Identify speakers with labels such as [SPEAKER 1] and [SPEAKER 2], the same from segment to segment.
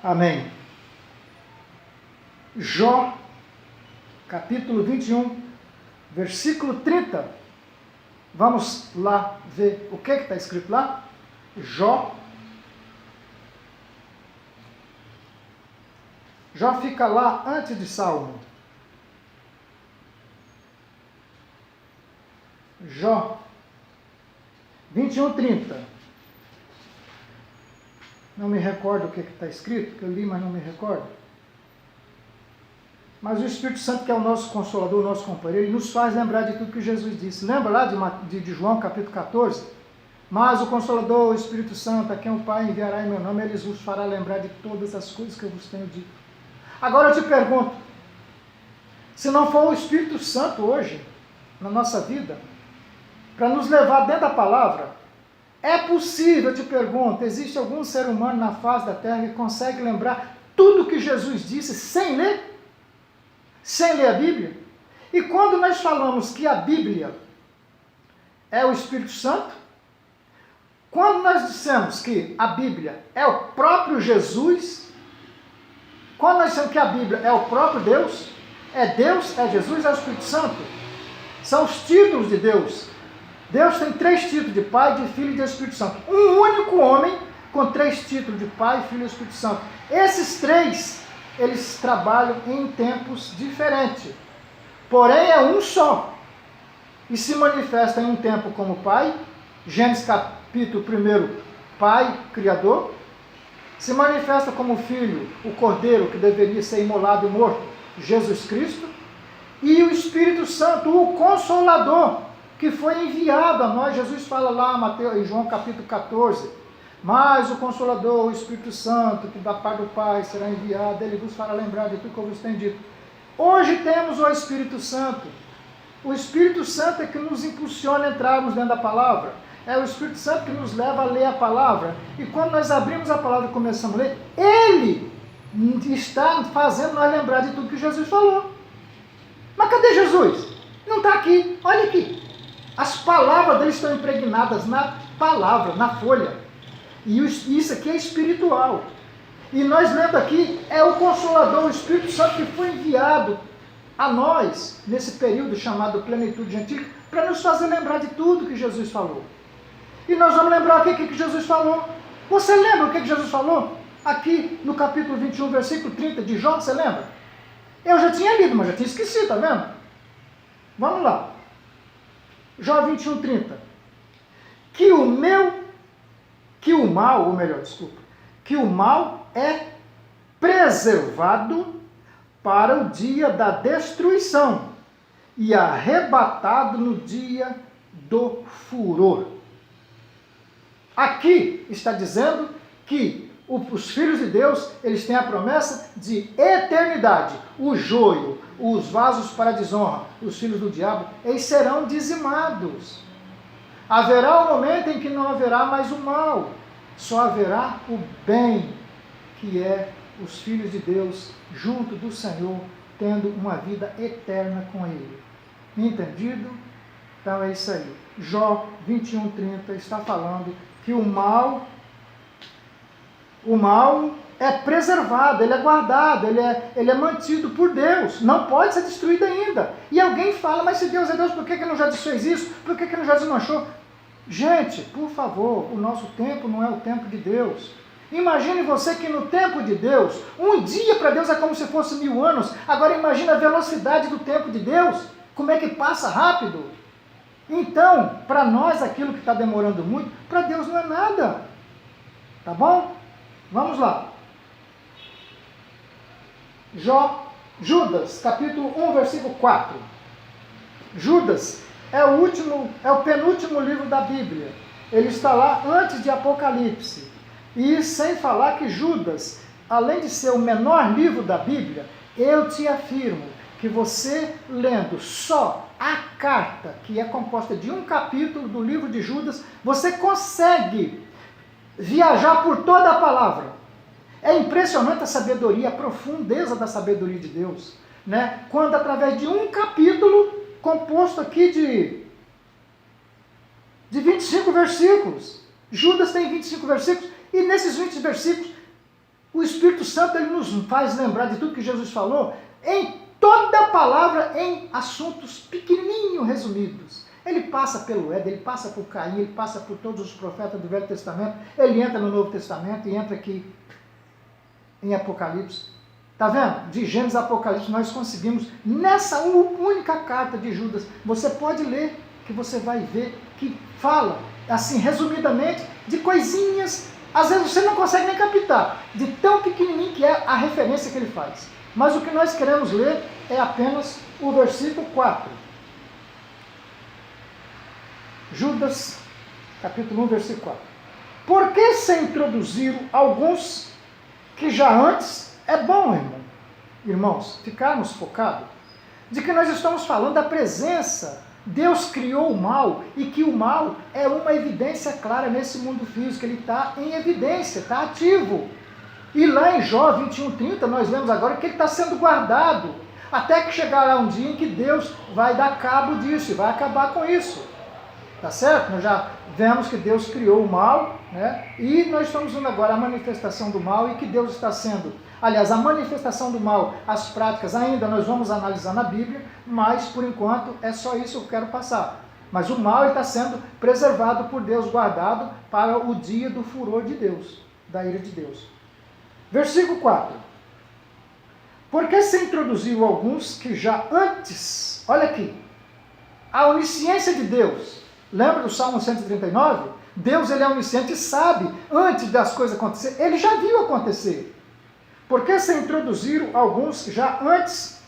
[SPEAKER 1] Amém. Jó, capítulo 21, versículo 30. Vamos lá ver o que está escrito lá? Jó. Jó fica lá antes de Salmo. Jó 21, 30. Não me recordo o que está escrito, que eu li, mas não me recordo. Mas o Espírito Santo, que é o nosso Consolador, o nosso companheiro, ele nos faz lembrar de tudo que Jesus disse. Lembra lá de João capítulo 14? Mas o Consolador, o Espírito Santo, a quem o Pai enviará em meu nome, ele vos fará lembrar de todas as coisas que eu vos tenho dito. Agora eu te pergunto, se não for o Espírito Santo hoje, na nossa vida, para nos levar dentro da palavra, é possível, eu te pergunto, existe algum ser humano na face da terra que consegue lembrar tudo que Jesus disse sem ler? Sem ler a Bíblia? E quando nós falamos que a Bíblia é o Espírito Santo, quando nós dissemos que a Bíblia é o próprio Jesus, quando nós dissemos que a Bíblia é o próprio Deus, é Jesus, é o Espírito Santo, são os títulos de Deus. Deus tem 3 títulos, de Pai, de Filho e de Espírito Santo. Um único homem com 3 títulos, de Pai, Filho e Espírito Santo. Esses 3, eles trabalham em tempos diferentes. Porém, é um só. E se manifesta em um tempo como Pai, Gênesis capítulo 1, Pai, Criador. Se manifesta como Filho, o Cordeiro, que deveria ser imolado e morto, Jesus Cristo. E o Espírito Santo, o Consolador, que foi enviado a nós. Jesus fala lá em João capítulo 14, mas o Consolador, o Espírito Santo, que da parte do Pai será enviado, ele vos fará lembrar de tudo que eu vos tenho dito. Hoje temos o Espírito Santo. O Espírito Santo é que nos impulsiona a entrarmos dentro da palavra. É o Espírito Santo que nos leva a ler a palavra. E quando nós abrimos a palavra e começamos a ler, ele está fazendo nós lembrar de tudo que Jesus falou. Mas cadê Jesus? Não está aqui. Olha aqui. As palavras dele estão impregnadas na palavra, na folha. E isso aqui é espiritual. E nós lendo aqui, é o Consolador, o Espírito Santo, que foi enviado a nós, nesse período chamado Plenitude Gentil, para nos fazer lembrar de tudo que Jesus falou. E nós vamos lembrar aqui o que Jesus falou. Você lembra o que Jesus falou? Aqui no capítulo 21, versículo 30 de Jó, você lembra? Eu já tinha lido, mas já tinha esquecido, tá vendo? Vamos lá. Jó 21, 30. Que o mal é preservado para o dia da destruição e arrebatado no dia do furor. Aqui está dizendo que os filhos de Deus, eles têm a promessa de eternidade. O joio, os vasos para desonra, os filhos do diabo, eles serão dizimados. Haverá um momento em que não haverá mais o mal, só haverá o bem, que é os filhos de Deus junto do Senhor, tendo uma vida eterna com Ele. Entendido? Então é isso aí. Jó 21, 30 está falando que o mal é preservado, ele é guardado, ele é mantido por Deus, não pode ser destruído ainda. E alguém fala, mas se Deus é Deus, por que não já desfez isso? Por que não já desmanchou? Gente, por favor, o nosso tempo não é o tempo de Deus. Imagine você que no tempo de Deus, um dia para Deus é como se fosse 1000 anos. Agora imagine a velocidade do tempo de Deus, como é que passa rápido. Então, para nós aquilo que está demorando muito, para Deus não é nada. Tá bom? Vamos lá. Judas, capítulo 1, versículo 4. Judas é o penúltimo livro da Bíblia. Ele está lá antes de Apocalipse. E sem falar que Judas, além de ser o menor livro da Bíblia, eu te afirmo que você lendo só a carta, que é composta de um capítulo do livro de Judas, você consegue viajar por toda a palavra. É impressionante a sabedoria, a profundeza da sabedoria de Deus, né? Quando através de um capítulo, composto aqui de 25 versículos, Judas tem 25 versículos, e nesses 20 versículos, O Espírito Santo ele nos faz lembrar de tudo que Jesus falou em toda a palavra, em assuntos pequenininhos, resumidos. Ele passa pelo Éden, ele passa por Caim, ele passa por todos os profetas do Velho Testamento, ele entra no Novo Testamento e entra aqui em Apocalipse. Está vendo? De Gênesis a Apocalipse nós conseguimos, nessa única carta de Judas, você pode ler, que você vai ver que fala, assim, resumidamente, de coisinhas, às vezes você não consegue nem captar, de tão pequenininho que é a referência que ele faz. Mas o que nós queremos ler é apenas o versículo 4. Judas, capítulo 1, versículo 4. Por que se introduziram alguns que já antes... É bom, irmãos, ficarmos focados de que nós estamos falando da presença. Deus criou o mal e que o mal é uma evidência clara nesse mundo físico. Ele está em evidência, está ativo. E lá em Jó 21:30 nós lemos agora que ele está sendo guardado até que chegará um dia em que Deus vai dar cabo disso e vai acabar com isso. Tá certo? Nós já vemos que Deus criou o mal, né? E nós estamos vendo agora a manifestação do mal e que Deus está sendo... Aliás, a manifestação do mal, as práticas, ainda nós vamos analisar na Bíblia, mas por enquanto é só isso que eu quero passar. Mas o mal está sendo preservado por Deus, guardado para o dia do furor de Deus, da ira de Deus. Versículo 4. Porque se introduziu alguns que já antes, olha aqui, a onisciência de Deus. Lembra do Salmo 139? Deus ele é onisciente e sabe, antes das coisas acontecerem, ele já viu acontecer. Porque se introduziram alguns que já antes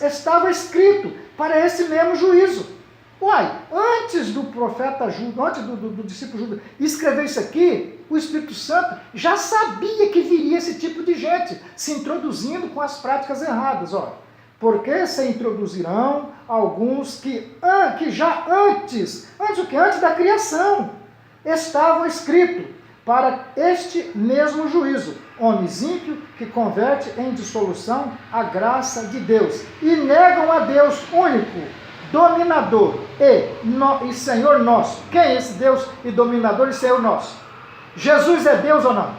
[SPEAKER 1] estava escrito para esse mesmo juízo. Uai, antes do profeta Judas, antes do discípulo Judas escrever isso aqui, o Espírito Santo já sabia que viria esse tipo de gente se introduzindo com as práticas erradas. Olha, porque se introduzirão alguns que já antes o que? Antes da criação, estavam escritos para este mesmo juízo, homens ímpios que converte em dissolução a graça de Deus e negam a Deus único, dominador e Senhor nosso. Quem é esse Deus e dominador e Senhor nosso? Jesus é Deus ou não?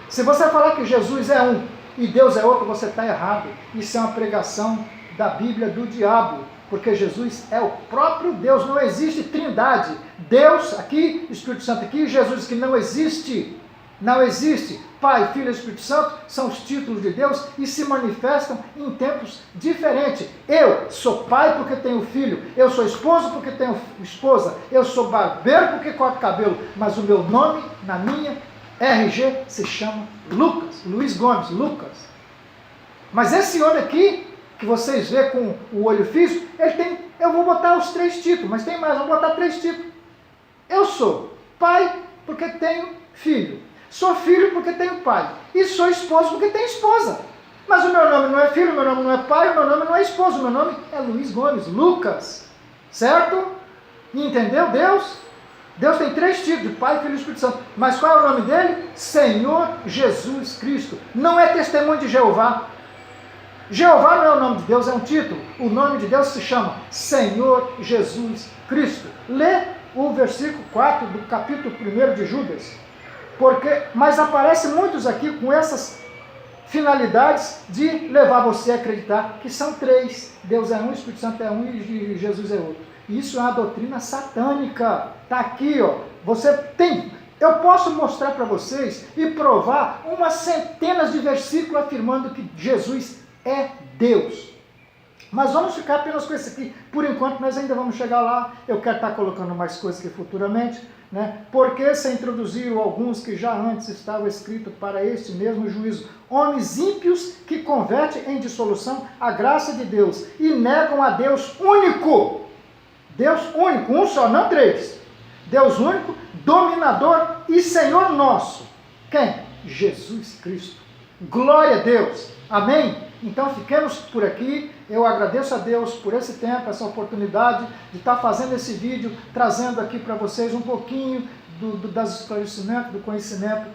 [SPEAKER 1] Se você falar que Jesus é um e Deus é outro, você está errado. Isso é uma pregação da Bíblia do diabo, porque Jesus é o próprio Deus, não existe trindade. Deus aqui, Espírito Santo aqui, Jesus que não existe. Não existe. Pai, Filho e Espírito Santo são os títulos de Deus e se manifestam em tempos diferentes. Eu sou pai porque tenho filho, eu sou esposo porque tenho esposa, eu sou barbeiro porque corto cabelo, mas o meu nome na minha RG se chama Lucas, Luiz Gomes, Lucas. Mas esse homem aqui, que vocês vê com o olho físico, ele tem, eu vou botar os 3 títulos, mas tem mais, vou botar 3 títulos. Eu sou pai porque tenho filho, sou filho porque tenho pai, e sou esposo porque tenho esposa. Mas o meu nome não é filho, o meu nome não é pai, o meu nome não é esposo, o meu nome é Luiz Gomes, Lucas. Certo? Entendeu Deus? Deus tem 3 títulos, de Pai, Filho e Espírito Santo. Mas qual é o nome dele? Senhor Jesus Cristo. Não é testemunho de Jeová. Jeová não é o nome de Deus, é um título. O nome de Deus se chama Senhor Jesus Cristo. Lê o versículo 4 do capítulo 1 de Judas. Mas aparecem muitos aqui com essas finalidades de levar você a acreditar que são 3. Deus é um, o Espírito Santo é um e Jesus é outro. Isso é uma doutrina satânica. Está aqui, ó. Eu posso mostrar para vocês e provar umas centenas de versículos afirmando que Jesus é Deus. Mas vamos ficar apenas com esse aqui. Por enquanto, nós ainda vamos chegar lá. Eu quero estar colocando mais coisas aqui futuramente, né? Porque se introduziram alguns que já antes estavam escritos para este mesmo juízo. Homens ímpios que convertem em dissolução a graça de Deus e negam a Deus único. Deus único, um só, não 3. Deus único, dominador e Senhor nosso. Quem? Jesus Cristo. Glória a Deus. Amém? Então fiquemos por aqui. Eu agradeço a Deus por esse tempo, essa oportunidade de estar fazendo esse vídeo, trazendo aqui para vocês um pouquinho das esclarecimentos, do conhecimento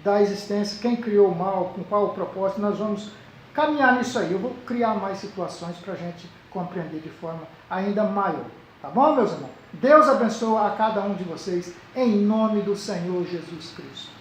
[SPEAKER 1] da existência, quem criou o mal, com qual o propósito. Nós vamos caminhar nisso aí. Eu vou criar mais situações para a gente compreender de forma ainda maior. Tá bom, meus irmãos? Deus abençoe a cada um de vocês, em nome do Senhor Jesus Cristo.